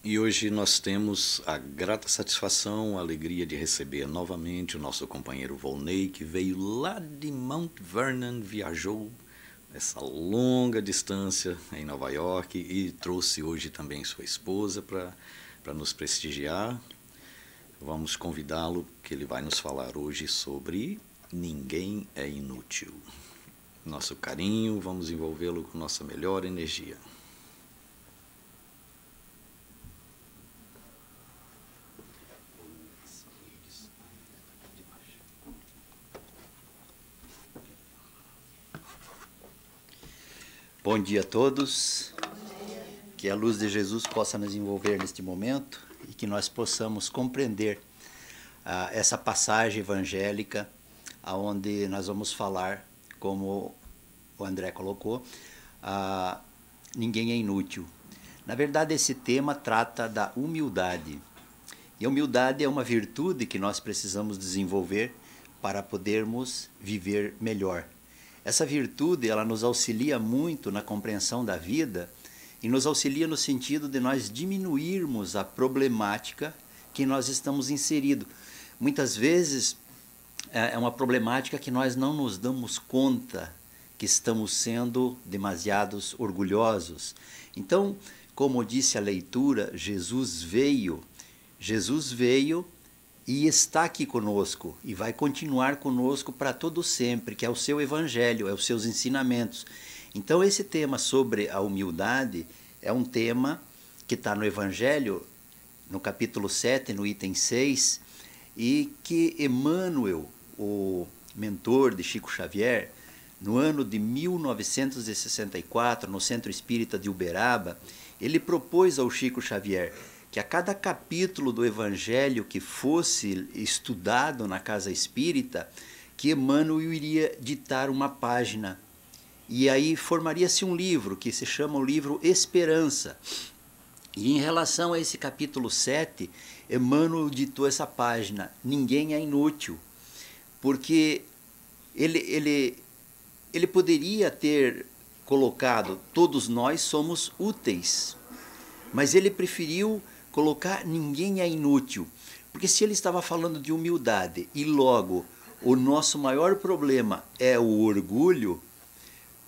E hoje nós temos a grata satisfação, a alegria de receber novamente o nosso companheiro Volney, que veio lá de Mount Vernon, viajou essa longa distância em Nova York e trouxe hoje também sua esposa para nos prestigiar. Vamos convidá-lo, que ele vai nos falar hoje sobre Ninguém é Inútil. Nosso carinho, vamos envolvê-lo com nossa melhor energia. Bom dia a todos, que a luz de Jesus possa nos envolver neste momento e que nós possamos compreender essa passagem evangélica onde nós vamos falar, como o André colocou, ninguém é inútil. Na verdade, esse tema trata da humildade. E a humildade é uma virtude que nós precisamos desenvolver para podermos viver melhor. Essa virtude, ela nos auxilia muito na compreensão da vida e nos auxilia no sentido de nós diminuirmos a problemática que nós estamos inseridos. Muitas vezes é uma problemática que nós não nos damos conta que estamos sendo demasiados orgulhosos. Então, como disse a leitura, Jesus veio e está aqui conosco e vai continuar conosco para todo sempre, que é o seu evangelho, é os seus ensinamentos. Então esse tema sobre a humildade é um tema que está no evangelho, no capítulo 7, no item 6, e que Emmanuel, o mentor de Chico Xavier, no ano de 1964, no Centro Espírita de Uberaba, ele propôs ao Chico Xavier que a cada capítulo do Evangelho que fosse estudado na casa espírita, que Emmanuel iria ditar uma página. E aí formaria-se um livro, que se chama o livro Esperança. E em relação a esse capítulo 7, Emmanuel ditou essa página, Ninguém é Inútil, porque ele poderia ter colocado, todos nós somos úteis, mas ele preferiu colocar ninguém é inútil, porque se ele estava falando de humildade e logo o nosso maior problema é o orgulho,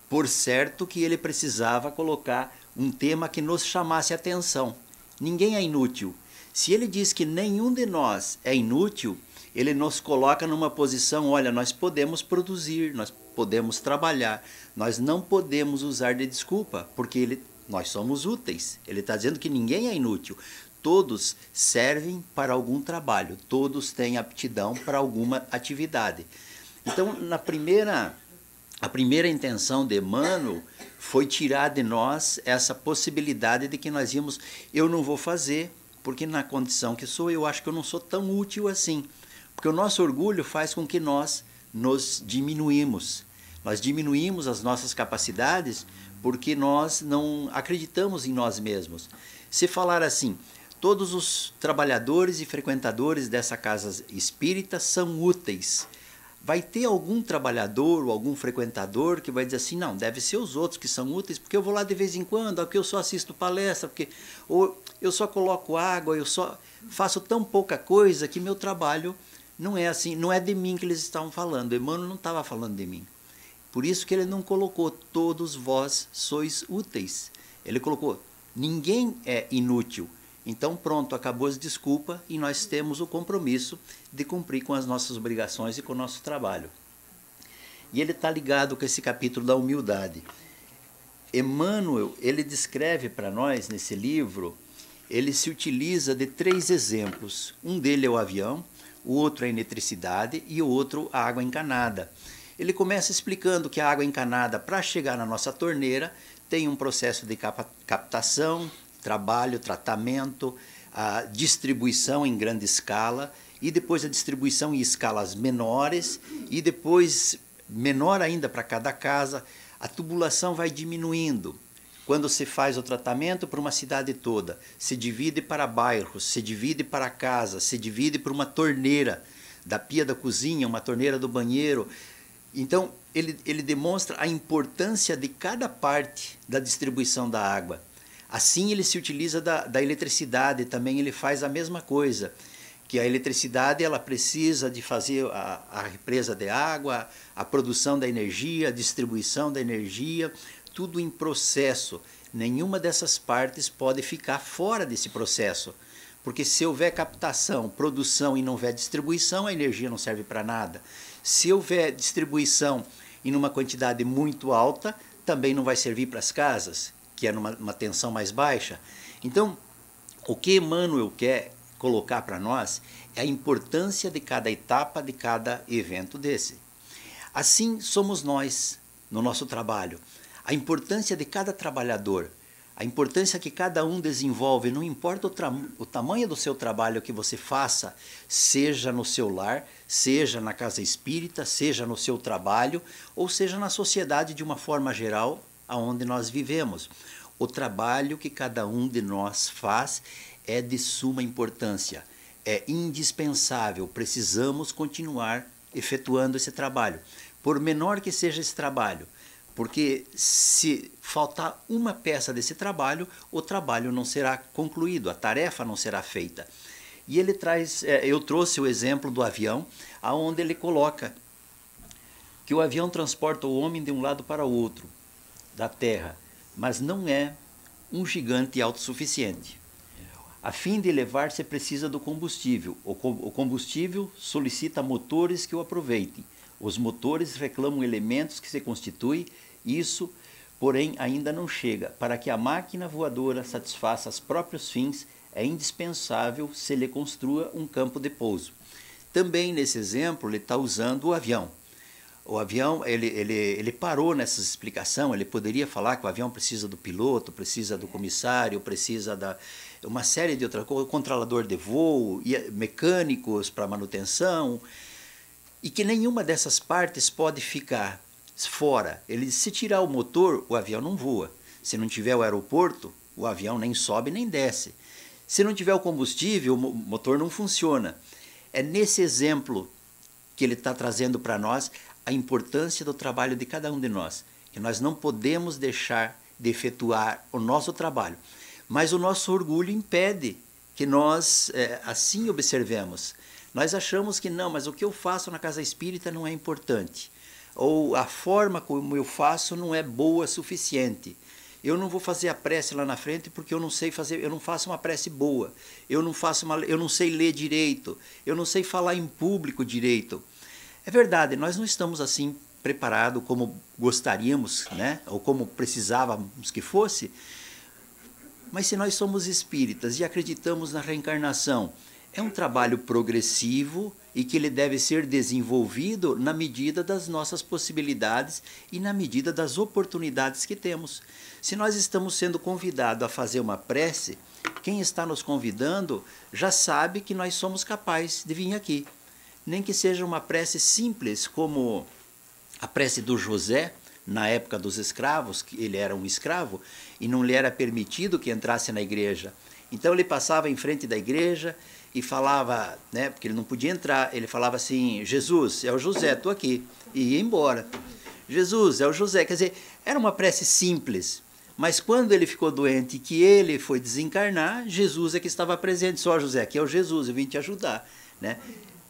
por certo que ele precisava colocar um tema que nos chamasse a atenção. Ninguém é inútil. Se ele diz que nenhum de nós é inútil, ele nos coloca numa posição, olha, nós podemos produzir, nós podemos trabalhar, nós não podemos usar de desculpa, porque nós somos úteis. Ele está dizendo que ninguém é inútil. Todos servem para algum trabalho, todos têm aptidão para alguma atividade. Então, a primeira intenção de Emmanuel foi tirar de nós essa possibilidade de que nós íamos, eu não vou fazer, porque na condição que sou, eu acho que eu não sou tão útil assim. Porque o nosso orgulho faz com que nós nos diminuímos. Nós diminuímos as nossas capacidades porque nós não acreditamos em nós mesmos. Se falar assim, todos os trabalhadores e frequentadores dessa casa espírita são úteis. Vai ter algum trabalhador ou algum frequentador que vai dizer assim, não, deve ser os outros que são úteis, porque eu vou lá de vez em quando, porque eu só assisto palestra, ou eu só coloco água, eu só faço tão pouca coisa que meu trabalho não é assim, não é de mim que eles estavam falando. Emmanuel não estava falando de mim. Por isso que ele não colocou, todos vós sois úteis. Ele colocou, ninguém é inútil. Então pronto, acabou as desculpas e nós temos o compromisso de cumprir com as nossas obrigações e com o nosso trabalho. E ele está ligado com esse capítulo da humildade. Emmanuel, ele descreve para nós nesse livro, ele se utiliza de 3 exemplos. Um dele é o avião, o outro é a eletricidade e o outro a água encanada. Ele começa explicando que a água encanada, para chegar na nossa torneira, tem um processo de captação, trabalho, tratamento, a distribuição em grande escala e depois a distribuição em escalas menores e depois menor ainda para cada casa, a tubulação vai diminuindo. Quando se faz o tratamento para uma cidade toda, se divide para bairros, se divide para casa, se divide para uma torneira da pia da cozinha, uma torneira do banheiro. Então, ele demonstra a importância de cada parte da distribuição da água. Assim ele se utiliza da eletricidade, também ele faz a mesma coisa, que a eletricidade ela precisa de fazer a represa de água, a produção da energia, a distribuição da energia, tudo em processo. Nenhuma dessas partes pode ficar fora desse processo, porque se houver captação, produção e não houver distribuição, a energia não serve para nada. Se houver distribuição em uma quantidade muito alta, também não vai servir para as casas, que é numa tensão mais baixa. Então, o que Emmanuel quer colocar para nós é a importância de cada etapa, de cada evento desse. Assim somos nós no nosso trabalho. A importância de cada trabalhador, a importância que cada um desenvolve, não importa o tamanho do seu trabalho que você faça, seja no seu lar, seja na casa espírita, seja no seu trabalho, ou seja na sociedade de uma forma geral, aonde nós vivemos. O trabalho que cada um de nós faz é de suma importância, é indispensável, precisamos continuar efetuando esse trabalho, por menor que seja esse trabalho, porque se faltar uma peça desse trabalho, o trabalho não será concluído, a tarefa não será feita. E ele traz, eu trouxe o exemplo do avião, aonde ele coloca que o avião transporta o homem de um lado para o outro da Terra, mas não é um gigante autossuficiente. A fim de levar, se precisa do combustível. O combustível solicita motores que o aproveitem. Os motores reclamam elementos que se constituem. Isso, porém, ainda não chega. Para que a máquina voadora satisfaça os próprios fins, é indispensável se lhe construa um campo de pouso. Também, nesse exemplo, ele está usando o avião. O avião, ele parou nessa explicação, ele poderia falar que o avião precisa do piloto, precisa do comissário, precisa da uma série de outras coisas, controlador de voo, mecânicos para manutenção, e que nenhuma dessas partes pode ficar fora. Se tirar o motor, o avião não voa. Se não tiver o aeroporto, o avião nem sobe nem desce. Se não tiver o combustível, o motor não funciona. É nesse exemplo que ele está trazendo para nós a importância do trabalho de cada um de nós, que nós não podemos deixar de efetuar o nosso trabalho, mas o nosso orgulho impede que nós assim observemos. Nós achamos que não, mas o que eu faço na casa espírita não é importante, ou a forma como eu faço não é boa o suficiente. Eu não vou fazer a prece lá na frente porque eu não sei fazer, eu não faço uma prece boa, eu não sei ler direito, eu não sei falar em público direito. É verdade, nós não estamos assim preparados como gostaríamos, né? Ou como precisávamos que fosse, mas se nós somos espíritas e acreditamos na reencarnação, é um trabalho progressivo e que ele deve ser desenvolvido na medida das nossas possibilidades e na medida das oportunidades que temos. Se nós estamos sendo convidados a fazer uma prece, quem está nos convidando já sabe que nós somos capazes de vir aqui. Nem que seja uma prece simples, como a prece do José, na época dos escravos, que ele era um escravo, e não lhe era permitido que entrasse na igreja. Então ele passava em frente da igreja e falava, né, porque ele não podia entrar, ele falava assim, Jesus, é o José, estou aqui, e ia embora. Jesus, é o José, quer dizer, era uma prece simples, mas quando ele ficou doente, que ele foi desencarnar, Jesus é que estava presente, só José, aqui é o Jesus, eu vim te ajudar, né?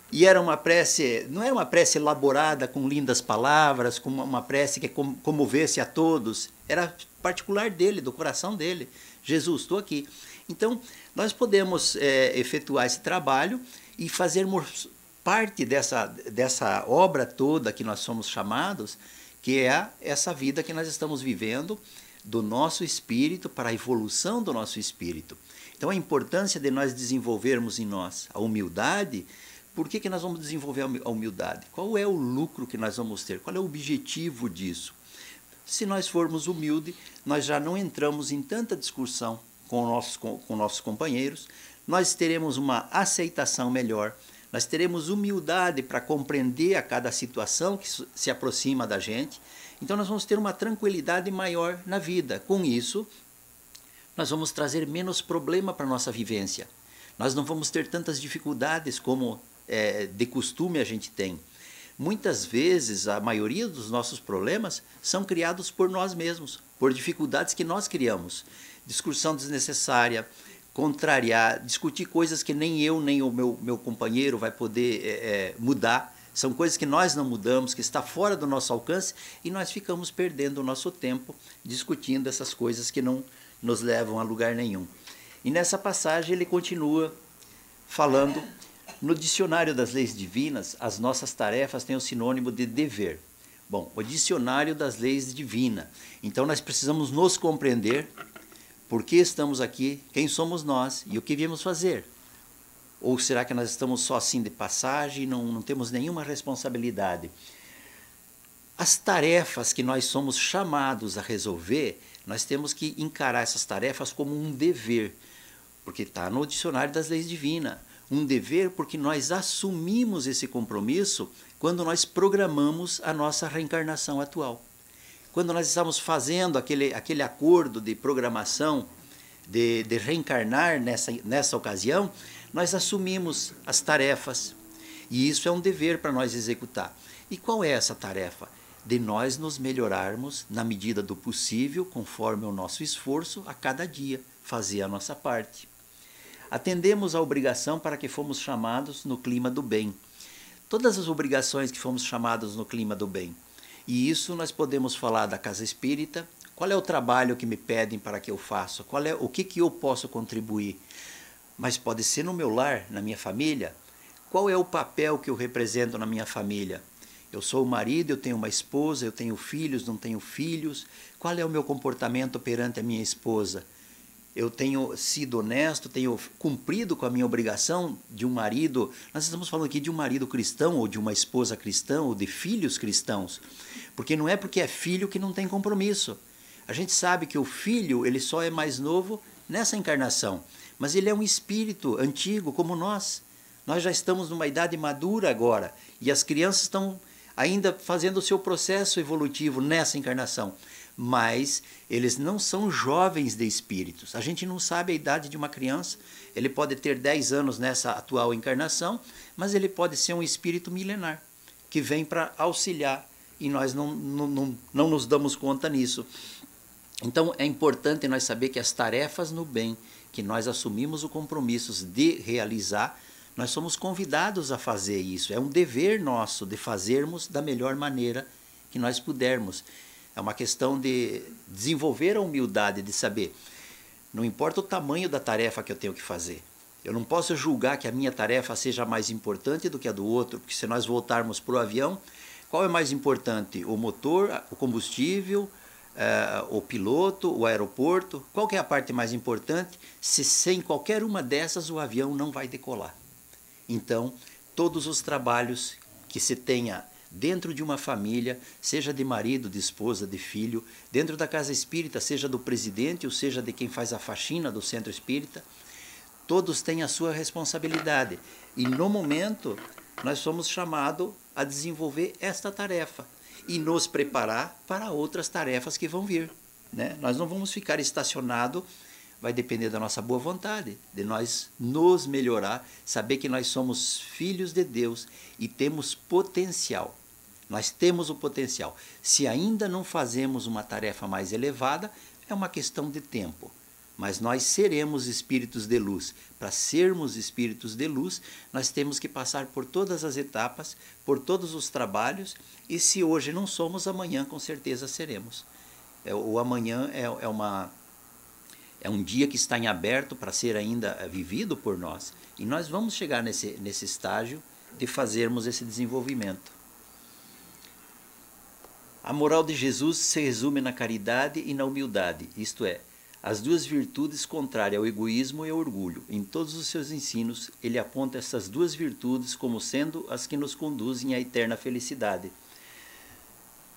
E era uma prece, não era uma prece elaborada com lindas palavras, com uma prece que comovesse a todos, era particular dele, do coração dele. Jesus, estou aqui. Então, nós podemos efetuar esse trabalho e fazermos parte dessa obra toda que nós somos chamados, que é essa vida que nós estamos vivendo, do nosso espírito para a evolução do nosso espírito. Então, a importância de nós desenvolvermos em nós a humildade. Por que nós vamos desenvolver a humildade? Qual é o lucro que nós vamos ter? Qual é o objetivo disso? Se nós formos humildes, nós já não entramos em tanta discussão com nossos companheiros, nós teremos uma aceitação melhor, nós teremos humildade para compreender a cada situação que se aproxima da gente, então nós vamos ter uma tranquilidade maior na vida. Com isso, nós vamos trazer menos problema para a nossa vivência. Nós não vamos ter tantas dificuldades como de costume a gente tem. Muitas vezes, a maioria dos nossos problemas são criados por nós mesmos, por dificuldades que nós criamos. Discussão desnecessária, contrariar, discutir coisas que nem eu, nem o meu companheiro vai poder mudar. São coisas que nós não mudamos, que está fora do nosso alcance, e nós ficamos perdendo o nosso tempo discutindo essas coisas que não nos levam a lugar nenhum. E nessa passagem ele continua falando, no dicionário das leis divinas, as nossas tarefas têm o sinônimo de dever. Bom, o dicionário das leis divinas. Então nós precisamos nos compreender por que estamos aqui, quem somos nós e o que viemos fazer. Ou será que nós estamos só assim de passagem e não temos nenhuma responsabilidade? As tarefas que nós somos chamados a resolver, nós temos que encarar essas tarefas como um dever, porque está no dicionário das leis divinas. Um dever porque nós assumimos esse compromisso quando nós programamos a nossa reencarnação atual. Quando nós estamos fazendo aquele acordo de programação de reencarnar nessa ocasião, nós assumimos as tarefas, e isso é um dever para nós executar. E qual é essa tarefa? De nós nos melhorarmos na medida do possível, conforme o nosso esforço, a cada dia, fazer a nossa parte. Atendemos à obrigação para que fomos chamados no clima do bem. Todas as obrigações que fomos chamados no clima do bem. E isso nós podemos falar da casa espírita. Qual é o trabalho que me pedem para que eu faça? O que eu posso contribuir? Mas pode ser no meu lar, na minha família. Qual é o papel que eu represento na minha família? Eu sou o marido, eu tenho uma esposa, eu tenho filhos, não tenho filhos. Qual é o meu comportamento perante a minha esposa? Eu tenho sido honesto, tenho cumprido com a minha obrigação de um marido. Nós estamos falando aqui de um marido cristão, ou de uma esposa cristã, ou de filhos cristãos. Porque não é porque é filho que não tem compromisso. A gente sabe que o filho, ele só é mais novo nessa encarnação. Mas ele é um espírito antigo, como nós. Nós já estamos numa idade madura agora. E as crianças estão ainda fazendo o seu processo evolutivo nessa encarnação. Mas eles não são jovens de espíritos. A gente não sabe a idade de uma criança. Ele pode ter 10 anos nessa atual encarnação, mas ele pode ser um espírito milenar, que vem para auxiliar, e nós não nos damos conta nisso. Então é importante nós saber que as tarefas no bem, que nós assumimos o compromisso de realizar, nós somos convidados a fazer isso. É um dever nosso de fazermos da melhor maneira que nós pudermos. É uma questão de desenvolver a humildade, de saber, não importa o tamanho da tarefa que eu tenho que fazer. Eu não posso julgar que a minha tarefa seja mais importante do que a do outro, porque se nós voltarmos para o avião, qual é mais importante? O motor, o combustível, o piloto, o aeroporto? Qual que é a parte mais importante? Se sem qualquer uma dessas o avião não vai decolar. Então, todos os trabalhos que se tenha dentro de uma família, seja de marido, de esposa, de filho, dentro da casa espírita, seja do presidente ou seja de quem faz a faxina do centro espírita, todos têm a sua responsabilidade. E no momento, nós somos chamados a desenvolver esta tarefa e nos preparar para outras tarefas que vão vir, né? Nós não vamos ficar estacionados, vai depender da nossa boa vontade, de nós nos melhorar, saber que nós somos filhos de Deus e temos potencial. Nós temos o potencial. Se ainda não fazemos uma tarefa mais elevada, é uma questão de tempo. Mas nós seremos espíritos de luz. Para sermos espíritos de luz, nós temos que passar por todas as etapas, por todos os trabalhos, e se hoje não somos, amanhã com certeza seremos. O amanhã é um dia que está em aberto para ser ainda vivido por nós. E nós vamos chegar nesse estágio de fazermos esse desenvolvimento. A moral de Jesus se resume na caridade e na humildade, isto é, as duas virtudes contrárias ao egoísmo e ao orgulho. Em todos os seus ensinos, ele aponta essas duas virtudes como sendo as que nos conduzem à eterna felicidade.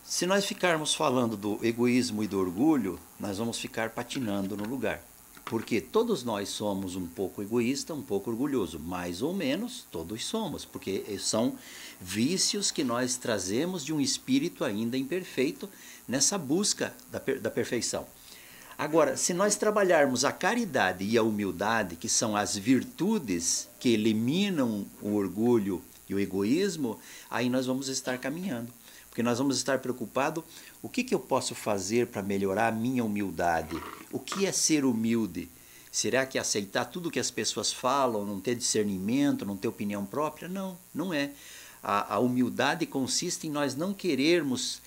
Se nós ficarmos falando do egoísmo e do orgulho, nós vamos ficar patinando no lugar. Porque todos nós somos um pouco egoísta, um pouco orgulhoso, mais ou menos todos somos, porque são vícios que nós trazemos de um espírito ainda imperfeito nessa busca da perfeição. Agora, se nós trabalharmos a caridade e a humildade, que são as virtudes que eliminam o orgulho e o egoísmo, aí nós vamos estar caminhando. Porque nós vamos estar preocupados, o que eu posso fazer para melhorar a minha humildade? O que é ser humilde? Será que aceitar tudo que as pessoas falam, não ter discernimento, não ter opinião própria? Não, não é. A humildade consiste em nós não querermos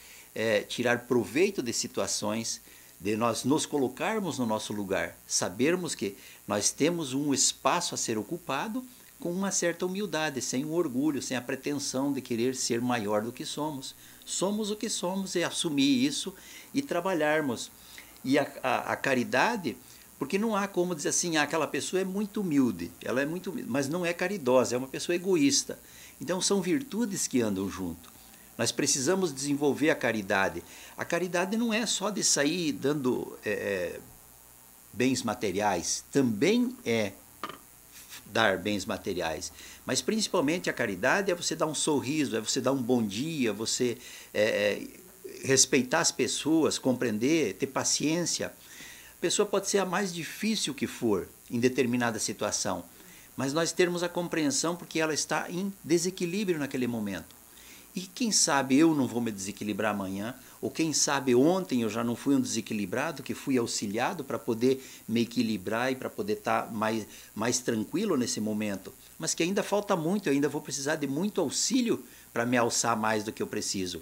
tirar proveito de situações, de nós nos colocarmos no nosso lugar, sabermos que nós temos um espaço a ser ocupado com uma certa humildade, sem o orgulho, sem a pretensão de querer ser maior do que somos. Somos o que somos e assumir isso e trabalharmos. E a caridade, porque não há como dizer assim, aquela pessoa é muito humilde, ela é muito humilde, mas não é caridosa, é uma pessoa egoísta. Então são virtudes que andam junto. Nós precisamos desenvolver a caridade. A caridade não é só de sair dando bens materiais, também é dar bens materiais, mas principalmente a caridade é você dar um sorriso, é você dar um bom dia, você respeitar as pessoas, compreender, ter paciência. A pessoa pode ser a mais difícil que for em determinada situação, mas nós termos a compreensão porque ela está em desequilíbrio naquele momento. E quem sabe eu não vou me desequilibrar amanhã, ou quem sabe ontem eu já não fui um desequilibrado, que fui auxiliado para poder me equilibrar e para poder estar mais tranquilo nesse momento. Mas que ainda falta muito, eu ainda vou precisar de muito auxílio para me alçar mais do que eu preciso.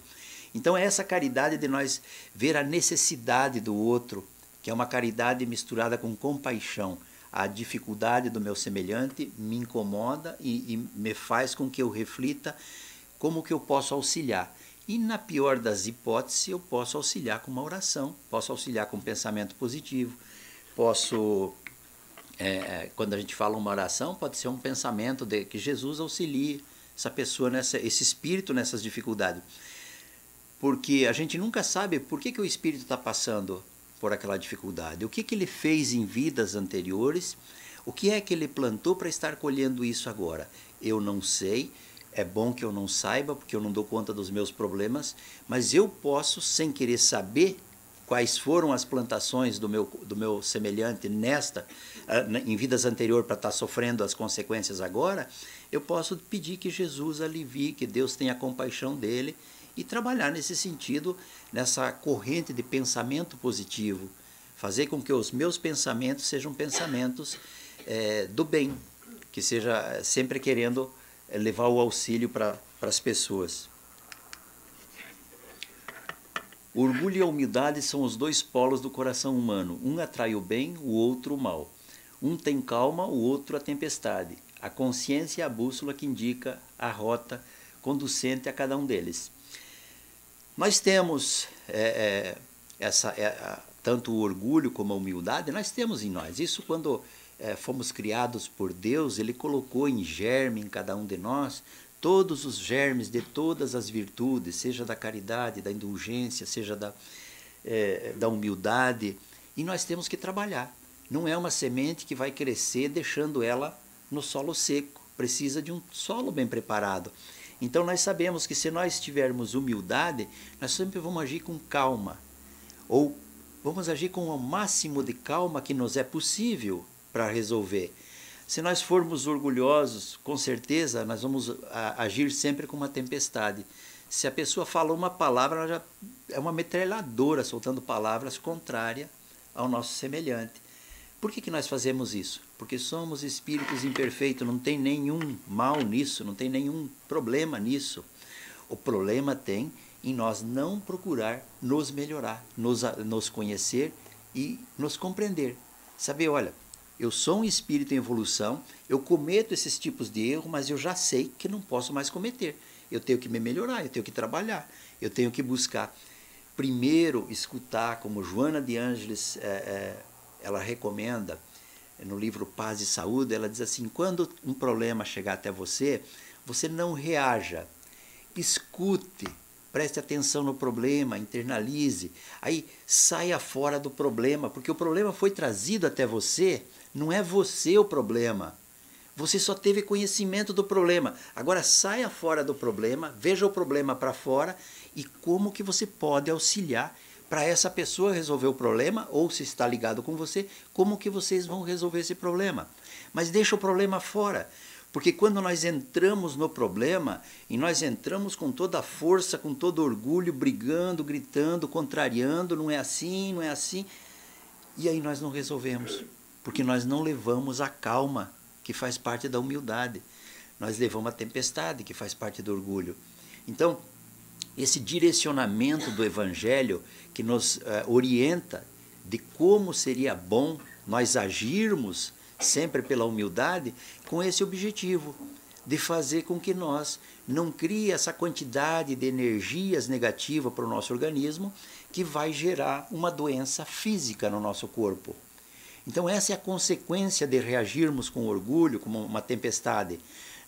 Então é essa caridade de nós ver a necessidade do outro, que é uma caridade misturada com compaixão. A dificuldade do meu semelhante me incomoda e me faz com que eu reflita como que eu posso auxiliar. E na pior das hipóteses, eu posso auxiliar com uma oração, posso auxiliar com um pensamento positivo, posso, quando a gente fala uma oração, pode ser um pensamento de que Jesus auxilie essa pessoa, esse espírito nessas dificuldades. Porque a gente nunca sabe por que o espírito está passando por aquela dificuldade, o que ele fez em vidas anteriores, o que é que ele plantou para estar colhendo isso agora. Eu não sei. É bom que eu não saiba, porque eu não dou conta dos meus problemas, mas eu posso, sem querer saber quais foram as plantações do meu semelhante em vidas anteriores para estar sofrendo as consequências agora, eu posso pedir que Jesus alivie, que Deus tenha compaixão dele e trabalhar nesse sentido, nessa corrente de pensamento positivo, fazer com que os meus pensamentos sejam pensamentos do bem, que seja sempre querendo levar o auxílio para as pessoas. O orgulho e a humildade são os dois polos do coração humano. Um atrai o bem, o outro o mal. Um tem calma, o outro a tempestade. A consciência é a bússola que indica a rota conducente a cada um deles. Nós temos tanto o orgulho como a humildade, nós temos em nós. Isso quando fomos criados por Deus, Ele colocou em germe em cada um de nós todos os germes de todas as virtudes, seja da caridade, da indulgência, seja da humildade, e nós temos que trabalhar. Não é uma semente que vai crescer deixando ela no solo seco, precisa de um solo bem preparado. Então nós sabemos que se nós tivermos humildade, nós sempre vamos agir com calma, ou vamos agir com o máximo de calma que nos é possível para resolver. Se nós formos orgulhosos, com certeza nós vamos agir sempre com uma tempestade. Se a pessoa fala uma palavra, ela já é uma metralhadora soltando palavras contrárias ao nosso semelhante. Por que nós fazemos isso? Porque somos espíritos imperfeitos, não tem nenhum mal nisso, não tem nenhum problema nisso. O problema tem em nós não procurar nos melhorar, nos conhecer e nos compreender. Saber, olha, eu sou um espírito em evolução, eu cometo esses tipos de erro, mas eu já sei que não posso mais cometer. Eu tenho que me melhorar, eu tenho que trabalhar, eu tenho que buscar. Primeiro, escutar, como Joana de Ângeles, ela recomenda, no livro Paz e Saúde, ela diz assim, quando um problema chegar até você, você não reaja, escute, preste atenção no problema, internalize, aí saia fora do problema, porque o problema foi trazido até você, não é você o problema. Você só teve conhecimento do problema. Agora saia fora do problema, veja o problema para fora e como que você pode auxiliar para essa pessoa resolver o problema, ou se está ligado com você, como que vocês vão resolver esse problema. Mas deixa o problema fora, Porque quando nós entramos no problema, e nós entramos com toda a força, com todo orgulho, brigando, gritando, contrariando, não é assim, não é assim, e aí nós não resolvemos, porque nós não levamos a calma, que faz parte da humildade. Nós levamos a tempestade, que faz parte do orgulho. Então, esse direcionamento do Evangelho que nos orienta de como seria bom nós agirmos sempre pela humildade, com esse objetivo de fazer com que nós não crie essa quantidade de energias negativas para o nosso organismo que vai gerar uma doença física no nosso corpo. Então essa é a consequência de reagirmos com orgulho, como uma tempestade.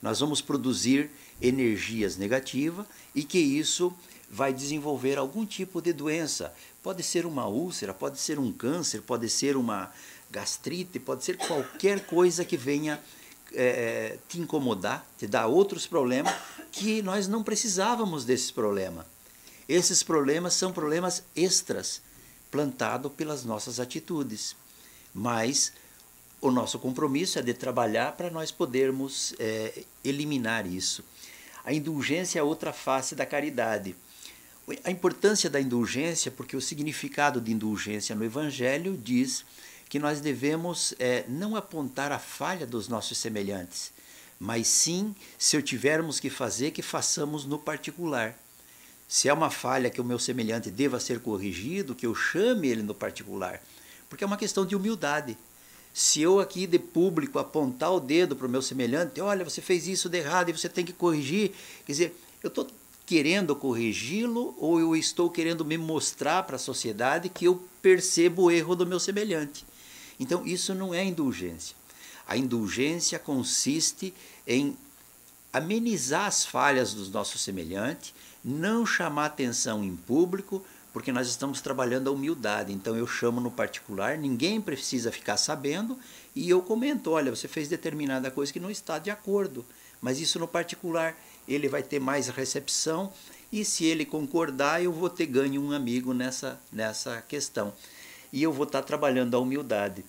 Nós vamos produzir energias negativas e que isso vai desenvolver algum tipo de doença. Pode ser uma úlcera, pode ser um câncer, pode ser uma gastrite, pode ser qualquer coisa que venha te incomodar, te dar outros problemas, que nós não precisávamos desses problemas. Esses problemas são problemas extras, plantados pelas nossas atitudes. Mas o nosso compromisso é de trabalhar para nós podermos eliminar isso. A indulgência é outra face da caridade. A importância da indulgência, porque o significado de indulgência no Evangelho diz que nós devemos não apontar a falha dos nossos semelhantes, mas sim, se eu tivermos que fazer, que façamos no particular. Se é uma falha que o meu semelhante deva ser corrigido, que eu chame ele no particular, porque é uma questão de humildade. Se eu aqui de público apontar o dedo para o meu semelhante, olha, você fez isso de errado e você tem que corrigir, quer dizer, eu estou querendo corrigi-lo ou eu estou querendo me mostrar para a sociedade que eu percebo o erro do meu semelhante? Então, isso não é indulgência. A indulgência consiste em amenizar as falhas dos nossos semelhantes, não chamar atenção em público, porque nós estamos trabalhando a humildade. Então, eu chamo no particular, ninguém precisa ficar sabendo, e eu comento, olha, você fez determinada coisa que não está de acordo, mas isso no particular, ele vai ter mais recepção, e se ele concordar, eu vou ter ganho um amigo nessa questão. E eu vou estar trabalhando a humildade,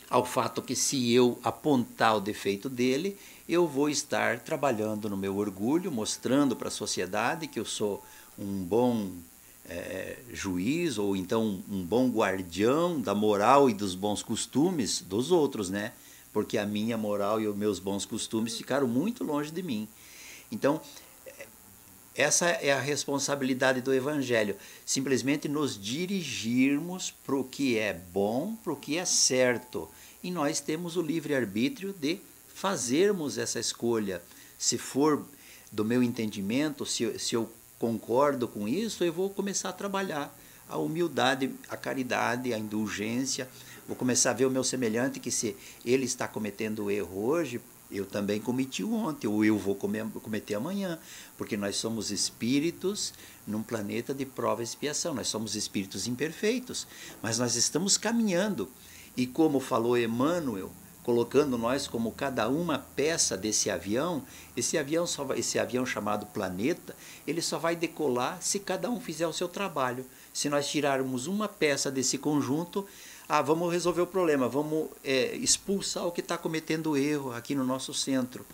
ao fato que se eu apontar o defeito dele, eu vou estar trabalhando no meu orgulho, mostrando para a sociedade que eu sou um bom juiz, ou então um bom guardião da moral e dos bons costumes dos outros, né? Porque a minha moral e os meus bons costumes ficaram muito longe de mim. Então, essa é a responsabilidade do Evangelho, simplesmente nos dirigirmos para o que é bom, para o que é certo. E nós temos o livre-arbítrio de fazermos essa escolha. Se for do meu entendimento, se eu concordo com isso, eu vou começar a trabalhar a humildade, a caridade, a indulgência. Vou começar a ver o meu semelhante que se ele está cometendo erro hoje, eu também cometi ontem, ou eu vou cometer amanhã, porque nós somos espíritos num planeta de prova e expiação, nós somos espíritos imperfeitos, mas nós estamos caminhando, e como falou Emmanuel, colocando nós como cada uma peça desse avião, esse avião chamado planeta, ele só vai decolar se cada um fizer o seu trabalho. Se nós tirarmos uma peça desse conjunto, vamos resolver o problema, vamos expulsar o que está cometendo erro aqui no nosso centro.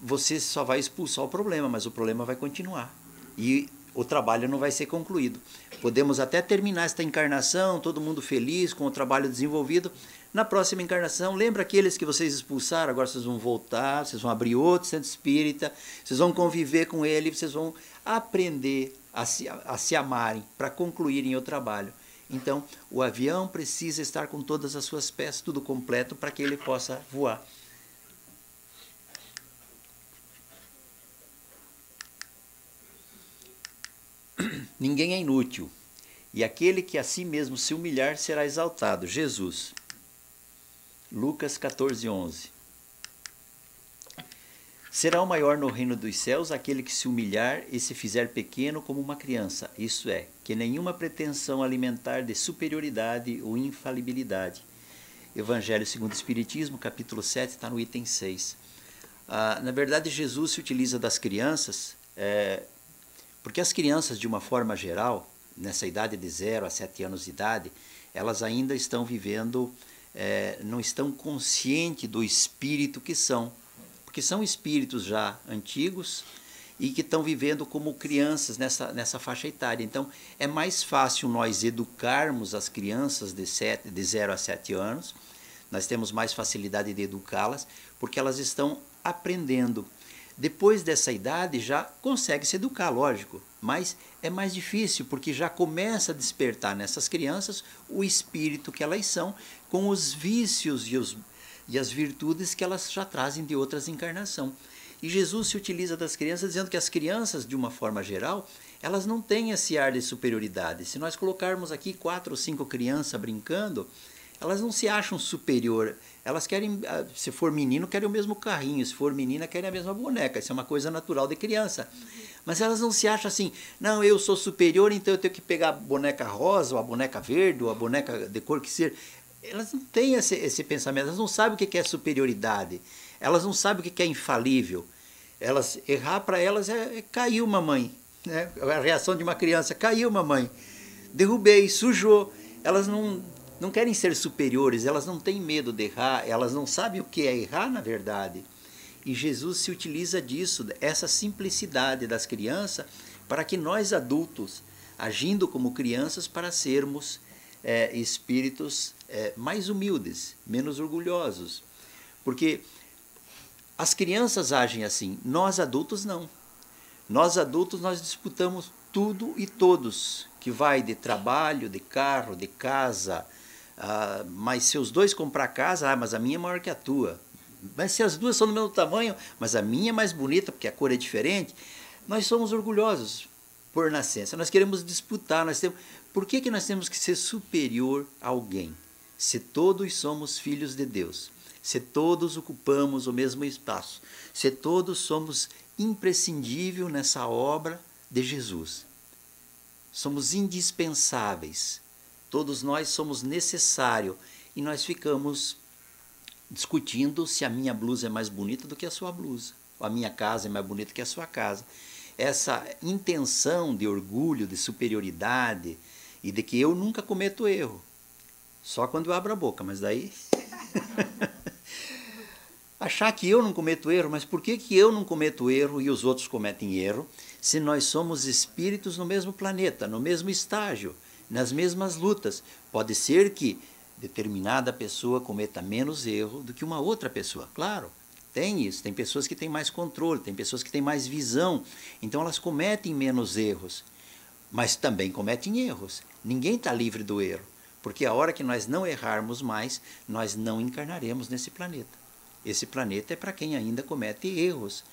Você só vai expulsar o problema, mas o problema vai continuar. E o trabalho não vai ser concluído. Podemos até terminar esta encarnação, todo mundo feliz, com o trabalho desenvolvido. Na próxima encarnação, lembra aqueles que vocês expulsaram, agora vocês vão voltar, vocês vão abrir outro centro espírita, vocês vão conviver com ele, vocês vão aprender a se amarem para concluírem o trabalho. Então, o avião precisa estar com todas as suas peças, tudo completo, para que ele possa voar. Ninguém é inútil, e aquele que a si mesmo se humilhar será exaltado. Jesus. Lucas 14:11. Será o maior no reino dos céus aquele que se humilhar e se fizer pequeno como uma criança, isso é, que nenhuma pretensão alimentar de superioridade ou infalibilidade. Evangelho segundo o Espiritismo, capítulo 7, está no item 6. Na verdade, Jesus se utiliza das crianças, porque as crianças, de uma forma geral, nessa idade de 0 a 7 anos de idade, elas ainda estão vivendo, não estão conscientes do espírito que são. Porque porque são espíritos já antigos e que estão vivendo como crianças nessa faixa etária. Então, é mais fácil nós educarmos as crianças de 0 a 7 anos, nós temos mais facilidade de educá-las, porque elas estão aprendendo. Depois dessa idade já consegue se educar, lógico, mas é mais difícil, porque já começa a despertar nessas crianças o espírito que elas são, com os vícios e as virtudes que elas já trazem de outras encarnações. E Jesus se utiliza das crianças dizendo que as crianças, de uma forma geral, elas não têm esse ar de superioridade. Se nós colocarmos aqui 4 ou 5 crianças brincando, elas não se acham superior. Elas querem, se for menino, querem o mesmo carrinho, se for menina, querem a mesma boneca. Isso é uma coisa natural de criança. Mas elas não se acham assim, não, eu sou superior, então eu tenho que pegar a boneca rosa, ou a boneca verde, ou a boneca de cor que seja. Elas não têm esse pensamento, elas não sabem o que é superioridade. Elas não sabem o que é infalível. Errar para elas é caiu, mamãe. Né? A reação de uma criança, caiu, mamãe. Derrubei, sujou. Elas não querem ser superiores, elas não têm medo de errar, elas não sabem o que é errar, na verdade. E Jesus se utiliza disso, essa simplicidade das crianças, para que nós adultos, agindo como crianças, para sermos espíritos mais humildes, menos orgulhosos. Porque as crianças agem assim, nós adultos não. Nós adultos nós disputamos tudo e todos, que vai de trabalho, de carro, de casa. Mas se os dois comprar casa, mas a minha é maior que a tua. Mas se as duas são do mesmo tamanho, mas a minha é mais bonita porque a cor é diferente. Nós somos orgulhosos por nascença, nós queremos disputar. Por que nós temos que ser superior a alguém? Se todos somos filhos de Deus, se todos ocupamos o mesmo espaço, se todos somos imprescindíveis nessa obra de Jesus, somos indispensáveis, todos nós somos necessários, e nós ficamos discutindo se a minha blusa é mais bonita do que a sua blusa, ou a minha casa é mais bonita que a sua casa. Essa intenção de orgulho, de superioridade, e de que eu nunca cometo erro, só quando eu abro a boca, mas daí... Achar que eu não cometo erro, mas por que eu não cometo erro e os outros cometem erro, se nós somos espíritos no mesmo planeta, no mesmo estágio, nas mesmas lutas? Pode ser que determinada pessoa cometa menos erro do que uma outra pessoa, claro, tem isso, tem pessoas que têm mais controle, tem pessoas que têm mais visão, então elas cometem menos erros, mas também cometem erros. Ninguém está livre do erro, porque a hora que nós não errarmos mais, nós não encarnaremos nesse planeta. Esse planeta é para quem ainda comete erros.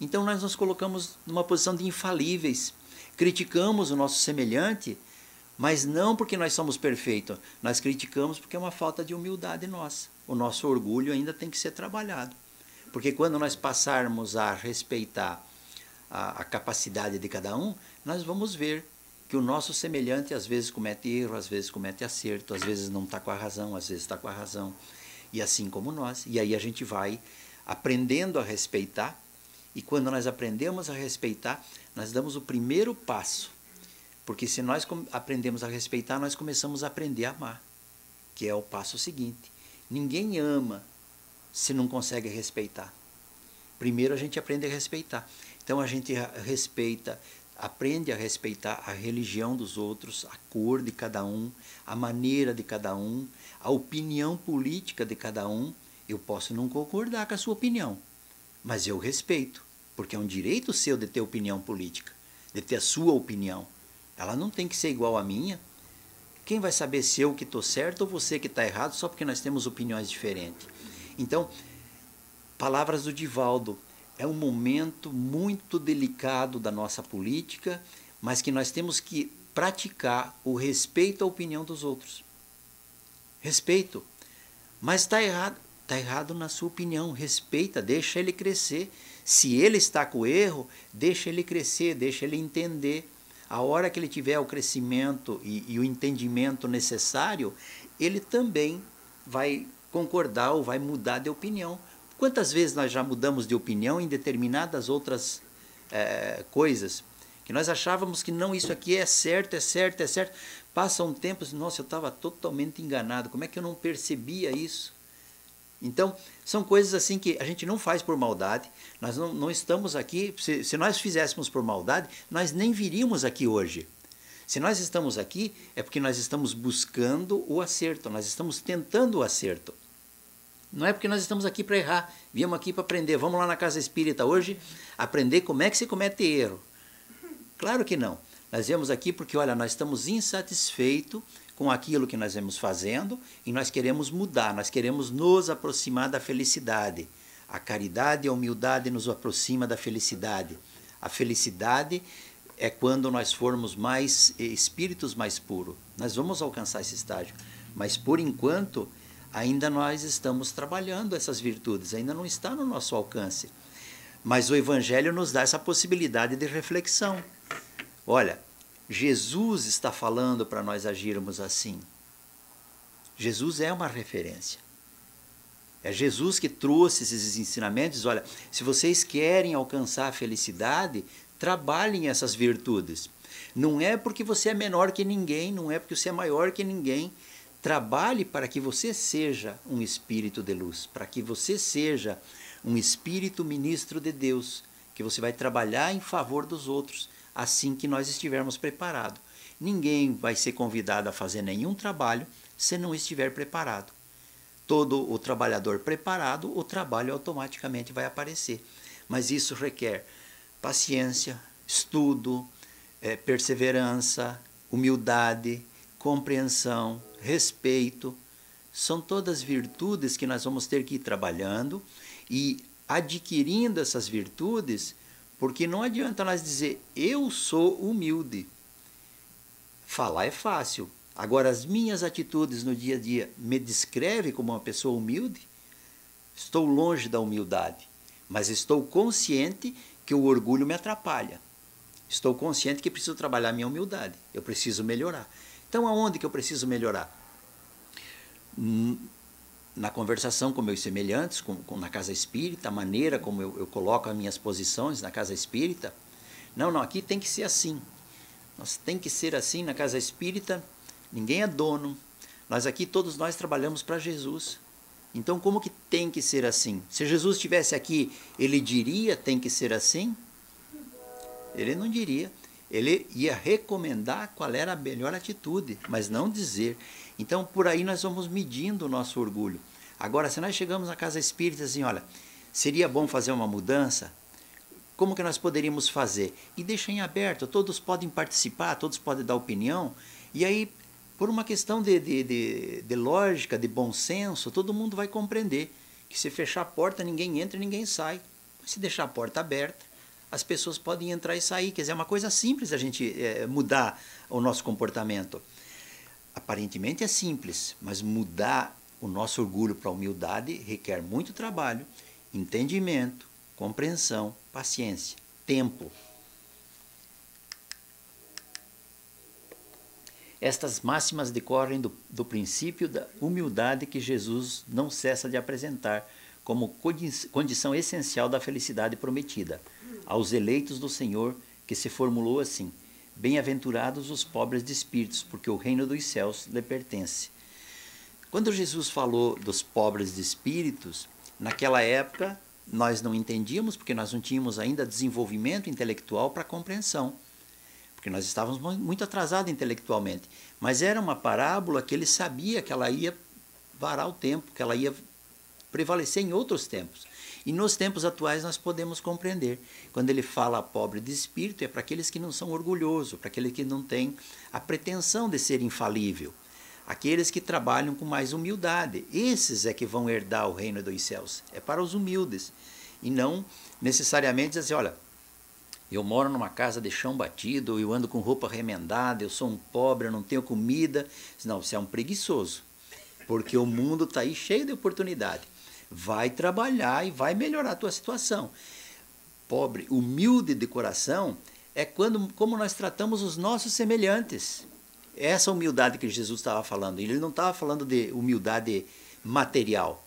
Então nós nos colocamos numa posição de infalíveis, criticamos o nosso semelhante, mas não porque nós somos perfeitos, nós criticamos porque é uma falta de humildade nossa. O nosso orgulho ainda tem que ser trabalhado, porque quando nós passarmos a respeitar a capacidade de cada um, nós vamos ver que o nosso semelhante às vezes comete erro, às vezes comete acerto, às vezes não está com a razão, às vezes está com a razão. E assim como nós. E aí a gente vai aprendendo a respeitar. E quando nós aprendemos a respeitar, nós damos o primeiro passo. Porque se nós aprendemos a respeitar, nós começamos a aprender a amar. Que é o passo seguinte. Ninguém ama se não consegue respeitar. Primeiro a gente aprende a respeitar. Então a gente respeita, aprende a respeitar a religião dos outros, a cor de cada um, a maneira de cada um, a opinião política de cada um. Eu posso não concordar com a sua opinião, mas eu respeito, porque é um direito seu de ter opinião política, de ter a sua opinião. Ela não tem que ser igual à minha. Quem vai saber se eu que estou certo ou você que está errado só porque nós temos opiniões diferentes? Então, palavras do Divaldo, é um momento muito delicado da nossa política, mas que nós temos que praticar o respeito à opinião dos outros. Respeito. Mas está errado na sua opinião. Respeita, deixa ele crescer. Se ele está com erro, deixa ele crescer, deixa ele entender. A hora que ele tiver o crescimento e o entendimento necessário, ele também vai concordar ou vai mudar de opinião. Quantas vezes nós já mudamos de opinião em determinadas outras coisas, que nós achávamos que não, isso aqui é certo, é certo, é certo. Passa um tempo, nossa, eu estava totalmente enganado, como é que eu não percebia isso? Então, são coisas assim que a gente não faz por maldade. Nós não estamos aqui, se nós fizéssemos por maldade, nós nem viríamos aqui hoje. Se nós estamos aqui, é porque nós estamos buscando o acerto, nós estamos tentando o acerto. Não é porque nós estamos aqui para errar, viemos aqui para aprender. Vamos lá na casa espírita hoje aprender como é que se comete erro. Claro que não. Nós viemos aqui porque, olha, nós estamos insatisfeitos com aquilo que nós vemos fazendo e nós queremos mudar, nós queremos nos aproximar da felicidade. A caridade e a humildade nos aproxima da felicidade. A felicidade é quando nós formos mais espíritos mais puros. Nós vamos alcançar esse estágio, mas por enquanto ainda nós estamos trabalhando essas virtudes, ainda não está no nosso alcance. Mas o Evangelho nos dá essa possibilidade de reflexão. Olha, Jesus está falando para nós agirmos assim. Jesus é uma referência. É Jesus que trouxe esses ensinamentos. Olha, se vocês querem alcançar a felicidade, trabalhem essas virtudes. Não é porque você é menor que ninguém, não é porque você é maior que ninguém. Trabalhe para que você seja um espírito de luz, para que você seja um espírito ministro de Deus, que você vai trabalhar em favor dos outros, assim que nós estivermos preparados. Ninguém vai ser convidado a fazer nenhum trabalho se não estiver preparado. Todo o trabalhador preparado, o trabalho automaticamente vai aparecer. Mas isso requer paciência, estudo, perseverança, humildade, compreensão, respeito. São todas virtudes que nós vamos ter que ir trabalhando e adquirindo essas virtudes, porque não adianta nós dizer, eu sou humilde. Falar é fácil. Agora, as minhas atitudes no dia a dia me descrevem como uma pessoa humilde? Estou longe da humildade, mas estou consciente que o orgulho me atrapalha. Estou consciente que preciso trabalhar a minha humildade. Eu preciso melhorar. Então, aonde que eu preciso melhorar? Na conversação com meus semelhantes, na casa espírita, a maneira como eu coloco as minhas posições na casa espírita. Não, aqui tem que ser assim. Nós tem que ser assim na casa espírita, ninguém é dono. Todos nós trabalhamos para Jesus. Então, como que tem que ser assim? Se Jesus estivesse aqui, ele diria tem que ser assim? Ele não diria. Ele ia recomendar qual era a melhor atitude, mas não dizer. Então, por aí nós vamos medindo o nosso orgulho. Agora, se nós chegamos na casa espírita assim, olha, seria bom fazer uma mudança? Como que nós poderíamos fazer? E deixa em aberto, todos podem participar, todos podem dar opinião. E aí, por uma questão de lógica, de bom senso, todo mundo vai compreender que se fechar a porta, ninguém entra e ninguém sai. Mas se deixar a porta aberta, as pessoas podem entrar e sair. Quer dizer, é uma coisa simples a gente mudar o nosso comportamento. Aparentemente é simples, mas mudar o nosso orgulho para a humildade requer muito trabalho, entendimento, compreensão, paciência, tempo. Estas máximas decorrem do princípio da humildade que Jesus não cessa de apresentar como condição essencial da felicidade prometida aos eleitos do Senhor, que se formulou assim: bem-aventurados os pobres de espíritos, porque o reino dos céus lhe pertence. Quando Jesus falou dos pobres de espíritos, naquela época nós não entendíamos, porque nós não tínhamos ainda desenvolvimento intelectual para compreensão, porque nós estávamos muito atrasados intelectualmente. Mas era uma parábola que ele sabia que ela ia varar o tempo, que ela ia prevalecer em outros tempos. E nos tempos atuais nós podemos compreender. Quando ele fala pobre de espírito, é para aqueles que não são orgulhosos, para aqueles que não têm a pretensão de ser infalível. Aqueles que trabalham com mais humildade. Esses é que vão herdar o reino dos céus. É para os humildes. E não necessariamente dizer assim, olha, eu moro numa casa de chão batido, eu ando com roupa remendada, eu sou um pobre, eu não tenho comida. Não, você é um preguiçoso. Porque o mundo está aí cheio de oportunidade. Vai trabalhar e vai melhorar a tua situação. Pobre, humilde de coração, é como nós tratamos os nossos semelhantes. Essa humildade que Jesus estava falando. Ele não estava falando de humildade material.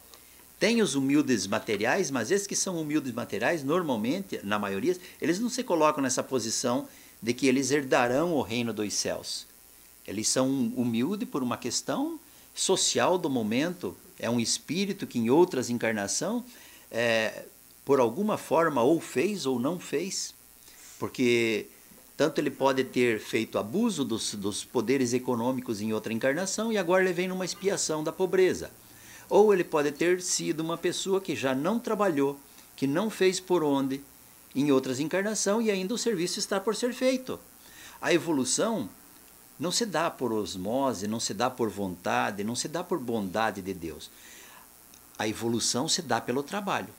Tem os humildes materiais, mas esses que são humildes materiais, normalmente, na maioria, eles não se colocam nessa posição de que eles herdarão o reino dos céus. Eles são humildes por uma questão social do momento, É um espírito que em outras encarnações, por alguma forma, ou fez ou não fez. Porque tanto ele pode ter feito abuso dos poderes econômicos em outra encarnação e agora ele vem numa expiação da pobreza. Ou ele pode ter sido uma pessoa que já não trabalhou, que não fez por onde em outras encarnações e ainda o serviço está por ser feito. A evolução não se dá por osmose, não se dá por vontade, não se dá por bondade de Deus. A evolução se dá pelo trabalho.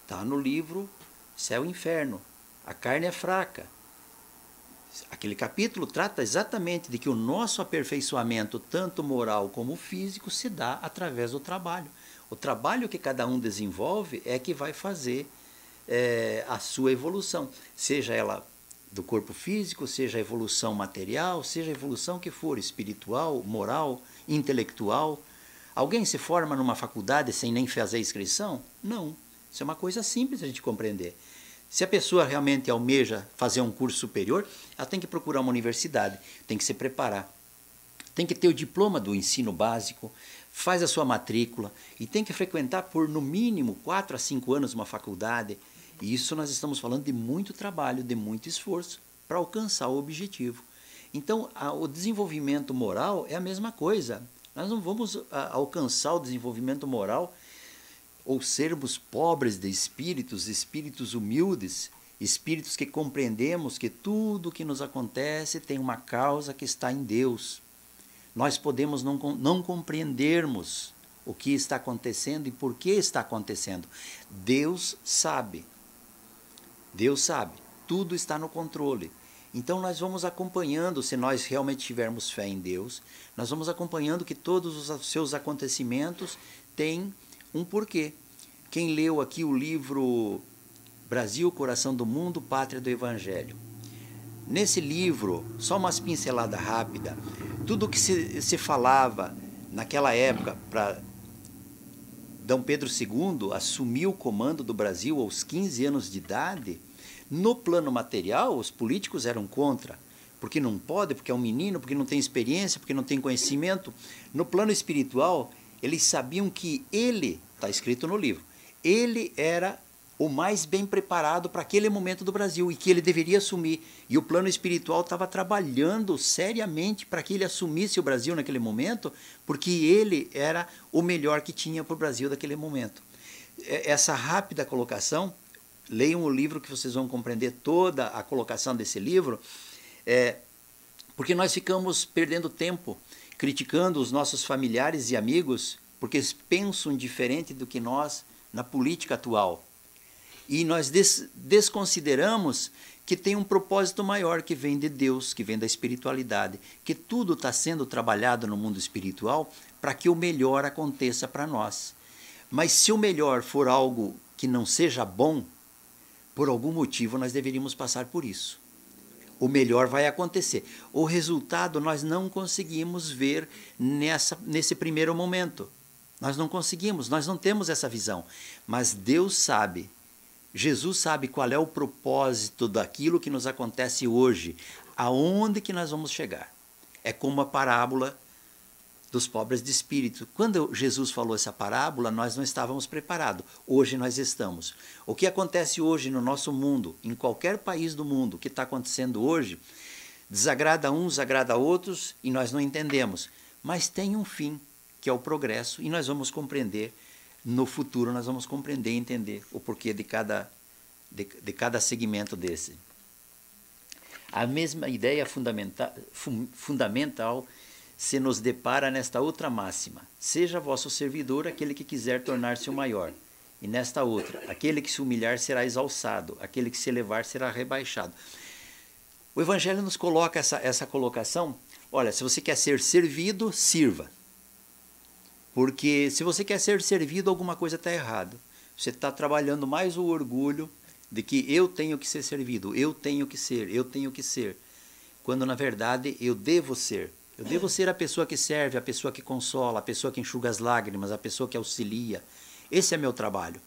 Está no livro Céu e Inferno. A carne é fraca. Aquele capítulo trata exatamente de que o nosso aperfeiçoamento, tanto moral como físico, se dá através do trabalho. O trabalho que cada um desenvolve é que vai fazer a sua evolução, seja ela do corpo físico, seja a evolução material, seja a evolução que for, espiritual, moral, intelectual. Alguém se forma numa faculdade sem nem fazer inscrição? Não. Isso é uma coisa simples a gente compreender. Se a pessoa realmente almeja fazer um curso superior, ela tem que procurar uma universidade, tem que se preparar. Tem que ter o diploma do ensino básico, faz a sua matrícula e tem que frequentar por no mínimo 4 a 5 anos uma faculdade. E isso nós estamos falando de muito trabalho, de muito esforço para alcançar o objetivo. Então, o desenvolvimento moral é a mesma coisa. Nós não vamos alcançar o desenvolvimento moral ou sermos pobres de espíritos, espíritos humildes, espíritos que compreendemos que tudo o que nos acontece tem uma causa que está em Deus. Nós podemos não compreendermos o que está acontecendo e por que está acontecendo. Deus sabe. Deus sabe. Tudo está no controle. Então nós vamos acompanhando, se nós realmente tivermos fé em Deus, nós vamos acompanhando que todos os seus acontecimentos têm um porquê. Quem leu aqui o livro Brasil, Coração do Mundo, Pátria do Evangelho. Nesse livro, só umas pinceladas rápidas, tudo o que se falava naquela época para D. Pedro II assumir o comando do Brasil aos 15 anos de idade, no plano material os políticos eram contra, porque não pode, porque é um menino, porque não tem experiência, porque não tem conhecimento. No plano espiritual, eles sabiam que ele, está escrito no livro, ele era o mais bem preparado para aquele momento do Brasil e que ele deveria assumir. E o plano espiritual estava trabalhando seriamente para que ele assumisse o Brasil naquele momento, porque ele era o melhor que tinha para o Brasil naquele momento. Essa rápida colocação, leiam o livro que vocês vão compreender toda a colocação desse livro, porque nós ficamos perdendo tempo criticando os nossos familiares e amigos porque eles pensam diferente do que nós na política atual. E nós desconsideramos que tem um propósito maior que vem de Deus, que vem da espiritualidade, que tudo está sendo trabalhado no mundo espiritual para que o melhor aconteça para nós. Mas se o melhor for algo que não seja bom, por algum motivo nós deveríamos passar por isso. O melhor vai acontecer. O resultado nós não conseguimos ver nesse primeiro momento. Nós não conseguimos, nós não temos essa visão. Mas Deus sabe, Jesus sabe qual é o propósito daquilo que nos acontece hoje, aonde que nós vamos chegar. É como a parábola dos pobres de espírito. Quando Jesus falou essa parábola, nós não estávamos preparados. Hoje nós estamos. O que acontece hoje no nosso mundo, em qualquer país do mundo, o que está acontecendo hoje, desagrada uns, agrada outros e nós não entendemos. Mas tem um fim, que é o progresso, e nós vamos compreender, no futuro nós vamos compreender e entender o porquê de cada segmento desse. A mesma ideia fundamental se nos depara nesta outra máxima: seja vosso servidor aquele que quiser tornar-se o maior. E nesta outra: aquele que se humilhar será exalçado, aquele que se elevar será rebaixado. O Evangelho nos coloca essa colocação: olha, se você quer ser servido, sirva. Porque se você quer ser servido, alguma coisa está errada. Você está trabalhando mais o orgulho de que eu tenho que ser servido, eu tenho que ser. Quando na verdade eu devo ser. Eu devo ser a pessoa que serve, a pessoa que consola, a pessoa que enxuga as lágrimas, a pessoa que auxilia. Esse é meu trabalho.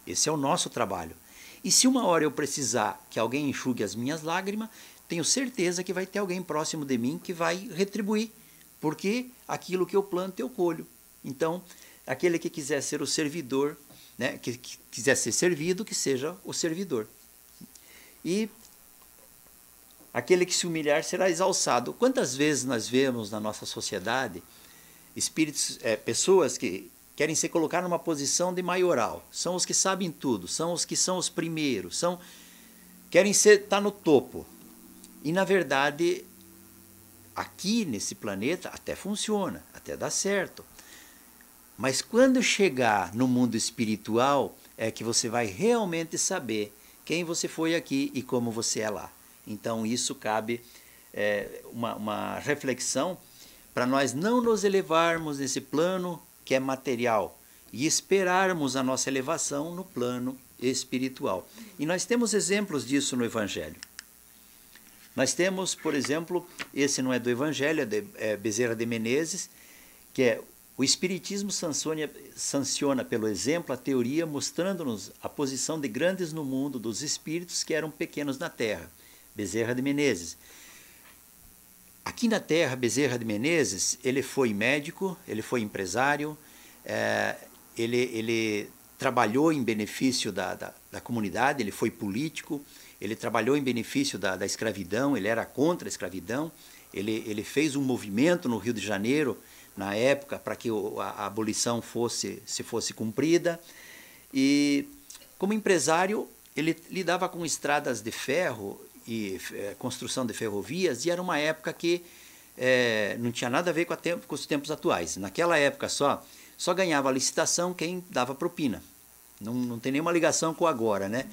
Esse é o nosso trabalho. E se uma hora eu precisar que alguém enxugue as minhas lágrimas, tenho certeza que vai ter alguém próximo de mim que vai retribuir. Porque aquilo que eu planto eu colho. Então, aquele que quiser ser o servidor, né, que quiser ser servido, que seja o servidor. E aquele que se humilhar será exalçado. Quantas vezes nós vemos na nossa sociedade espíritos, pessoas que querem se colocar numa posição de maioral, são os que sabem tudo, são os que são os primeiros, querem estar no topo. E na verdade, aqui nesse planeta até funciona, até dá certo. Mas quando chegar no mundo espiritual, é que você vai realmente saber quem você foi aqui e como você é lá. Então isso cabe uma reflexão para nós não nos elevarmos nesse plano que é material e esperarmos a nossa elevação no plano espiritual. E nós temos exemplos disso no Evangelho. Nós temos, por exemplo, esse não é do Evangelho, é Bezerra de Menezes, que é: o Espiritismo sanciona pelo exemplo a teoria, mostrando-nos a posição de grandes no mundo dos espíritos que eram pequenos na Terra. Bezerra de Menezes. Aqui na Terra, Bezerra de Menezes, ele foi médico, ele foi empresário, ele trabalhou em benefício da comunidade, ele foi político, ele trabalhou em benefício da escravidão, ele era contra a escravidão, ele fez um movimento no Rio de Janeiro, na época, para que a abolição fosse cumprida. E, como empresário, ele lidava com estradas de ferro e construção de ferrovias, e era uma época que não tinha nada a ver com os tempos atuais. Naquela época só ganhava a licitação quem dava propina. Não tem nenhuma ligação com agora, né?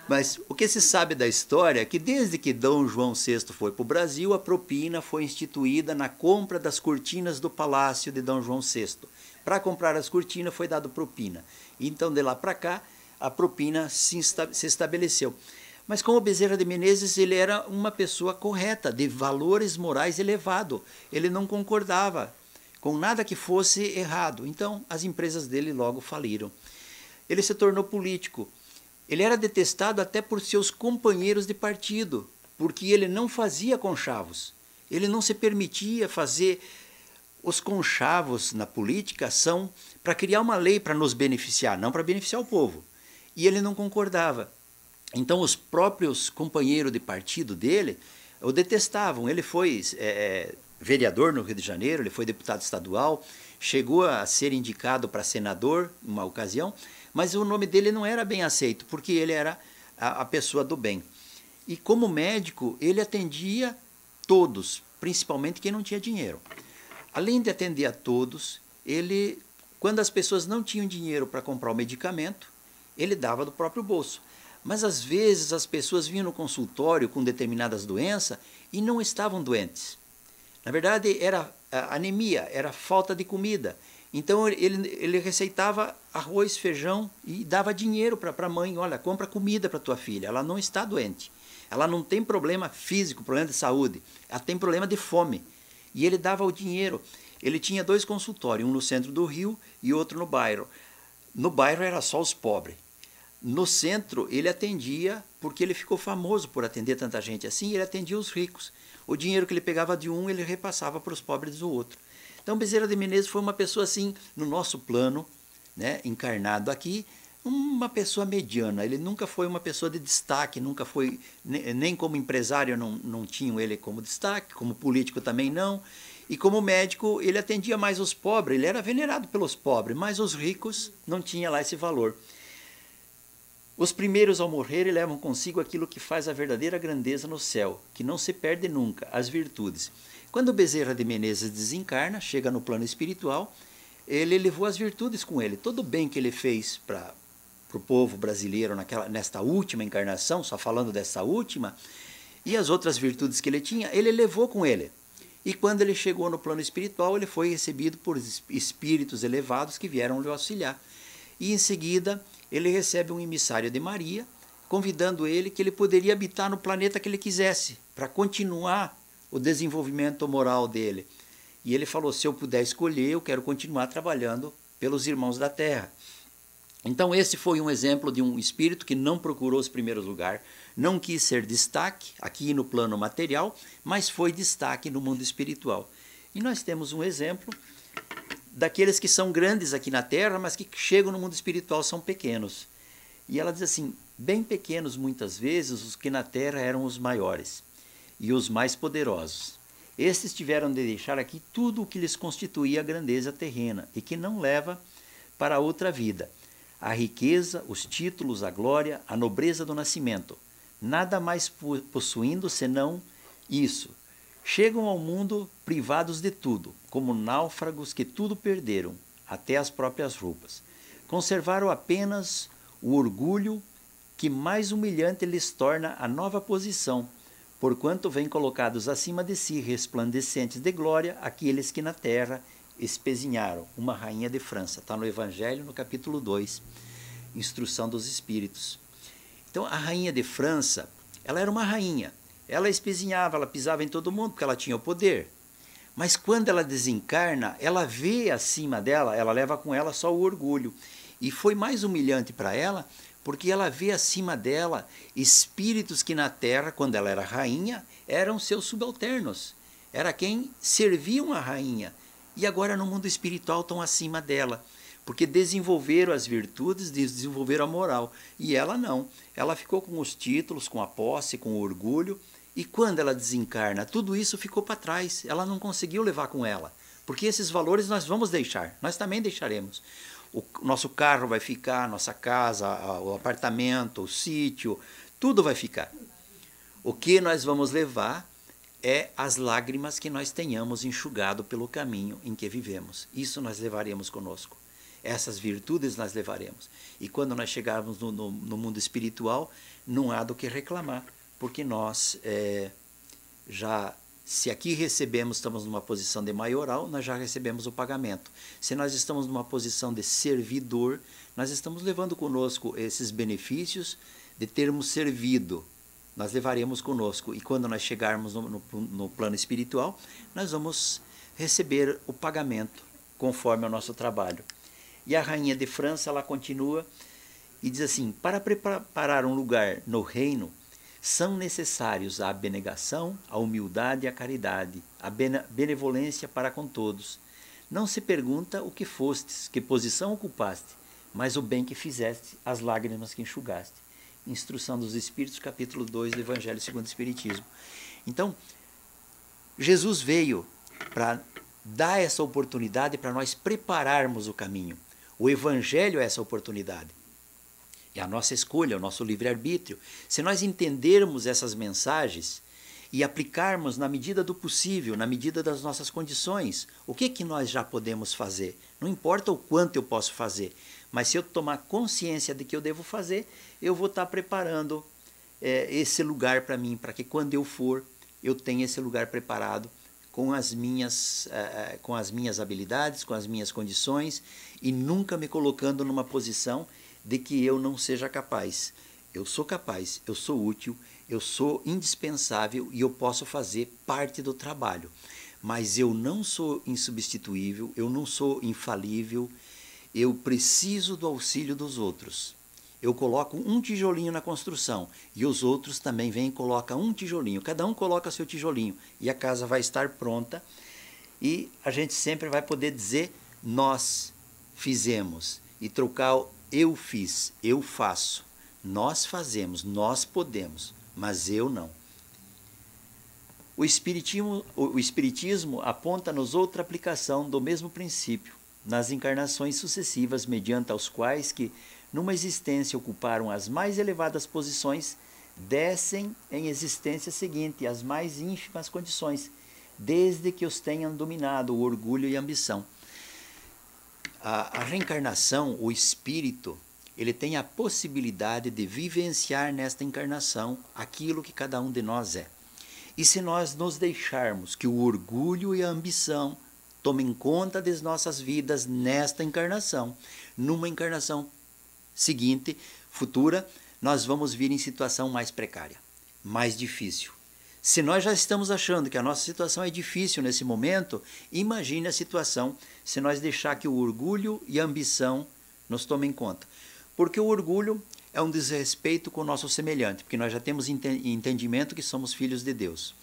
Mas o que se sabe da história é que desde que Dom João VI foi para o Brasil, a propina foi instituída na compra das cortinas do palácio de Dom João VI. Para comprar as cortinas foi dado propina. Então, de lá para cá, a propina se estabeleceu. Mas como Bezerra de Menezes, ele era uma pessoa correta, de valores morais elevados. Ele não concordava com nada que fosse errado. Então, as empresas dele logo faliram. Ele se tornou político. Ele era detestado até por seus companheiros de partido, porque ele não fazia conchavos. Ele não se permitia fazer. Os conchavos na política são para criar uma lei para nos beneficiar, não para beneficiar o povo. E ele não concordava. Então, os próprios companheiros de partido dele o detestavam. Ele foi vereador no Rio de Janeiro, ele foi deputado estadual, chegou a ser indicado para senador em uma ocasião, mas o nome dele não era bem aceito, porque ele era a pessoa do bem. E como médico, ele atendia todos, principalmente quem não tinha dinheiro. Além de atender a todos, quando as pessoas não tinham dinheiro para comprar o medicamento, ele dava do próprio bolso. Mas às vezes as pessoas vinham no consultório com determinadas doenças e não estavam doentes. Na verdade, era anemia, era falta de comida. Então ele receitava arroz, feijão e dava dinheiro para a mãe. Olha, compra comida para tua filha, ela não está doente. Ela não tem problema físico, problema de saúde, ela tem problema de fome. E ele dava o dinheiro. Ele tinha 2 consultórios, um no centro do Rio e outro no bairro. No bairro era só os pobres. No centro ele atendia, porque ele ficou famoso por atender tanta gente assim, ele atendia os ricos. O dinheiro que ele pegava de um, ele repassava para os pobres do outro. Então Bezerra de Menezes foi uma pessoa assim, no nosso plano, né, encarnado aqui, uma pessoa mediana. Ele nunca foi uma pessoa de destaque, nunca foi, nem como empresário não tinham ele como destaque, como político também não. E como médico ele atendia mais os pobres, ele era venerado pelos pobres, mas os ricos não tinham lá esse valor. Os primeiros ao morrer levam consigo aquilo que faz a verdadeira grandeza no céu, que não se perde nunca, as virtudes. Quando Bezerra de Menezes desencarna, chega no plano espiritual, ele levou as virtudes com ele. Todo o bem que ele fez para o povo brasileiro nesta última encarnação, só falando dessa última, e as outras virtudes que ele tinha, ele levou com ele. E quando ele chegou no plano espiritual, ele foi recebido por espíritos elevados que vieram lhe auxiliar. E em seguida ele recebe um emissário de Maria, convidando ele que ele poderia habitar no planeta que ele quisesse, para continuar o desenvolvimento moral dele. E ele falou, se eu puder escolher, eu quero continuar trabalhando pelos irmãos da Terra. Então esse foi um exemplo de um espírito que não procurou os primeiros lugares, não quis ser destaque aqui no plano material, mas foi destaque no mundo espiritual. E nós temos um exemplo daqueles que são grandes aqui na terra, mas que chegam no mundo espiritual são pequenos. E ela diz assim, bem pequenos muitas vezes, os que na terra eram os maiores e os mais poderosos. Estes tiveram de deixar aqui tudo o que lhes constituía a grandeza terrena e que não leva para outra vida. A riqueza, os títulos, a glória, a nobreza do nascimento. Nada mais possuindo senão isso. Chegam ao mundo privados de tudo, como náufragos que tudo perderam, até as próprias roupas. Conservaram apenas o orgulho que mais humilhante lhes torna a nova posição, porquanto vêm colocados acima de si, resplandecentes de glória, aqueles que na terra espezinharam. Uma rainha de França. Está no Evangelho, no capítulo 2, Instrução dos Espíritos. Então, a rainha de França, ela era uma rainha. Ela espezinhava, ela pisava em todo mundo, porque ela tinha o poder. Mas quando ela desencarna, ela vê acima dela, ela leva com ela só o orgulho. E foi mais humilhante para ela, porque ela vê acima dela espíritos que na terra, quando ela era rainha, eram seus subalternos. Era quem serviam a rainha. E agora no mundo espiritual estão acima dela. Porque desenvolveram as virtudes, desenvolveram a moral. E ela não. Ela ficou com os títulos, com a posse, com o orgulho. E quando ela desencarna, tudo isso ficou para trás. Ela não conseguiu levar com ela. Porque esses valores nós vamos deixar. Nós também deixaremos. O nosso carro vai ficar, nossa casa, o apartamento, o sítio, tudo vai ficar. O que nós vamos levar é as lágrimas que nós tenhamos enxugado pelo caminho em que vivemos. Isso nós levaremos conosco. Essas virtudes nós levaremos. E quando nós chegarmos no mundo espiritual, não há do que reclamar, porque nós já... Se aqui recebemos, estamos numa posição de maioral, nós já recebemos o pagamento. Se nós estamos numa posição de servidor, nós estamos levando conosco esses benefícios de termos servido. Nós levaremos conosco. E quando nós chegarmos no plano espiritual, nós vamos receber o pagamento conforme o nosso trabalho. E a rainha de França, ela continua e diz assim, para preparar um lugar no reino, são necessários a abnegação, a humildade e a caridade, a benevolência para com todos. Não se pergunta o que fostes, que posição ocupaste, mas o bem que fizeste, as lágrimas que enxugaste. Instrução dos Espíritos, capítulo 2 do Evangelho segundo o Espiritismo. Então, Jesus veio para dar essa oportunidade para nós prepararmos o caminho. O Evangelho é essa oportunidade. É a nossa escolha, o nosso livre-arbítrio. Se nós entendermos essas mensagens e aplicarmos na medida do possível, na medida das nossas condições, o que nós já podemos fazer? Não importa o quanto eu posso fazer, mas se eu tomar consciência de que eu devo fazer, eu vou estar preparando esse lugar para mim, para que quando eu for, eu tenha esse lugar preparado com as minhas habilidades, com as minhas condições e nunca me colocando numa posição de que eu não seja capaz. Eu sou capaz, eu sou útil, eu sou indispensável e eu posso fazer parte do trabalho. Mas eu não sou insubstituível, eu não sou infalível, eu preciso do auxílio dos outros. Eu coloco um tijolinho na construção e os outros também vêm e colocam um tijolinho. Cada um coloca seu tijolinho e a casa vai estar pronta e a gente sempre vai poder dizer nós fizemos e trocar o eu fiz, eu faço, nós fazemos, nós podemos, mas eu não. O Espiritismo aponta-nos outra aplicação do mesmo princípio, nas encarnações sucessivas, mediante aos quais que, numa existência, ocuparam as mais elevadas posições, descem em existência seguinte as mais ínfimas condições, desde que os tenham dominado o orgulho e a ambição. A reencarnação, o espírito, ele tem a possibilidade de vivenciar nesta encarnação aquilo que cada um de nós é. E se nós nos deixarmos que o orgulho e a ambição tomem conta das nossas vidas nesta encarnação, numa encarnação seguinte, futura, nós vamos vir em situação mais precária, mais difícil. Se nós já estamos achando que a nossa situação é difícil nesse momento, imagine a situação se nós deixar que o orgulho e a ambição nos tomem conta. Porque o orgulho é um desrespeito com o nosso semelhante, porque nós já temos entendimento que somos filhos de Deus.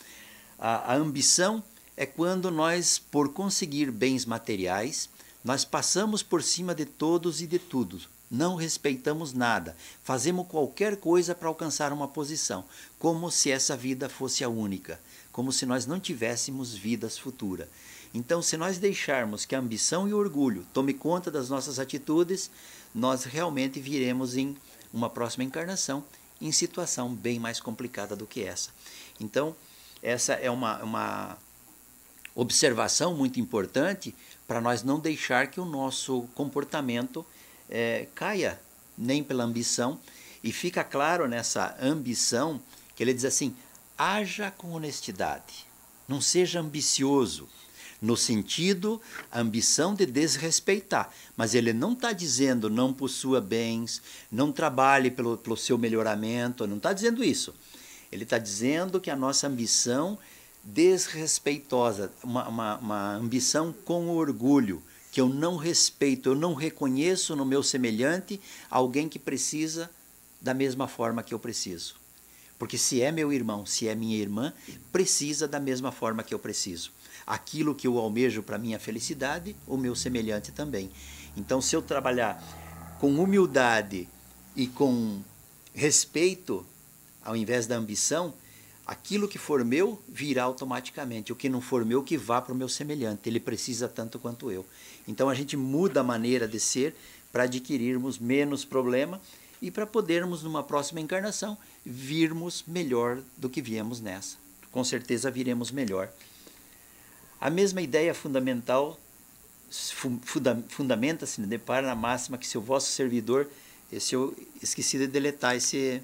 A ambição é quando nós, por conseguir bens materiais, Nós passamos por cima de todos e de tudo. Não respeitamos nada. Fazemos qualquer coisa para alcançar uma posição, como se essa vida fosse a única, como se nós não tivéssemos vidas futuras. Então, se nós deixarmos que a ambição e o orgulho tome conta das nossas atitudes, nós realmente viremos em uma próxima encarnação em situação bem mais complicada do que essa. Então, essa é uma observação muito importante para nós não deixar que o nosso comportamento caia nem pela ambição. E fica claro nessa ambição que ele diz assim: haja com honestidade, não seja ambicioso, no sentido, ambição de desrespeitar. Mas ele não está dizendo não possua bens, não trabalhe pelo seu melhoramento, não está dizendo isso. Ele está dizendo que a nossa ambição desrespeitosa, uma ambição com orgulho, que eu não respeito, eu não reconheço no meu semelhante alguém que precisa da mesma forma que eu preciso. Porque se é meu irmão, se é minha irmã, precisa da mesma forma que eu preciso. Aquilo que eu almejo para minha felicidade, o meu semelhante também. Então, se eu trabalhar com humildade e com respeito, ao invés da ambição, aquilo que for meu virá automaticamente. O que não for meu, que vá para o meu semelhante. Ele precisa tanto quanto eu. Então, a gente muda a maneira de ser para adquirirmos menos problema e para podermos, numa próxima encarnação, virmos melhor do que viemos nessa. Com certeza viremos melhor. A mesma ideia fundamental fundamenta-se, depara na máxima que se o vosso servidor... eu esqueci de deletar esse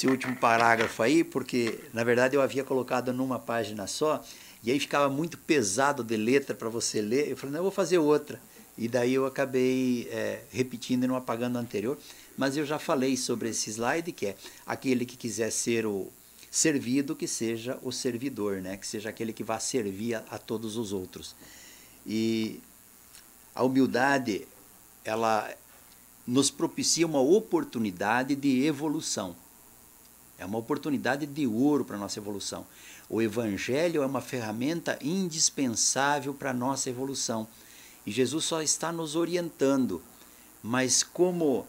último parágrafo aí, porque na verdade eu havia colocado numa página só, e aí ficava muito pesado de letra para você ler. Eu falei, não, eu vou fazer outra. E daí eu acabei repetindo e não apagando a anterior. Mas eu já falei sobre esse slide, que é aquele que quiser ser o servido, que seja o servidor, né? Que seja aquele que vá servir a todos os outros. E a humildade, ela nos propicia uma oportunidade de evolução. É uma oportunidade de ouro para a nossa evolução. O Evangelho é uma ferramenta indispensável para a nossa evolução. E Jesus só está nos orientando. Mas como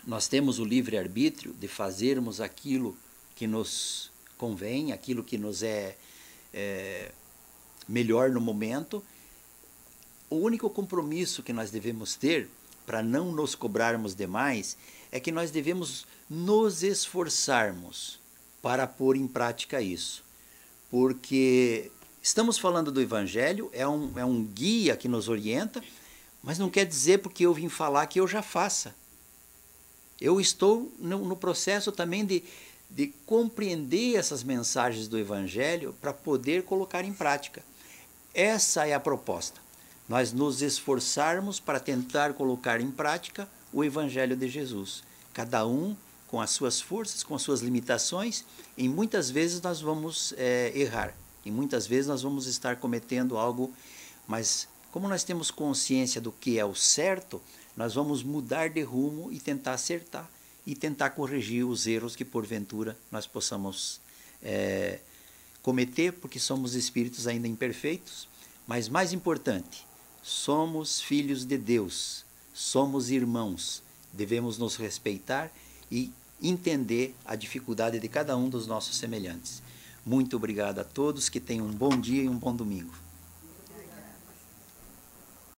nós temos o livre-arbítrio de fazermos aquilo que nos convém, aquilo que nos é melhor no momento, o único compromisso que nós devemos ter, para não nos cobrarmos demais, é que nós devemos nos esforçarmos para pôr em prática isso. Porque estamos falando do Evangelho, é um guia que nos orienta, mas não quer dizer porque eu vim falar que eu já faça. Eu estou no processo também de compreender essas mensagens do Evangelho para poder colocar em prática. Essa é a proposta. Nós nos esforçarmos para tentar colocar em prática o Evangelho de Jesus. Cada um com as suas forças, com as suas limitações, e muitas vezes nós vamos errar. E muitas vezes nós vamos estar cometendo algo, mas como nós temos consciência do que é o certo, nós vamos mudar de rumo e tentar acertar. E tentar corrigir os erros que porventura nós possamos cometer, porque somos espíritos ainda imperfeitos. Mas mais importante, somos filhos de Deus, somos irmãos, devemos nos respeitar e entender a dificuldade de cada um dos nossos semelhantes. Muito obrigado a todos, que tenham um bom dia e um bom domingo.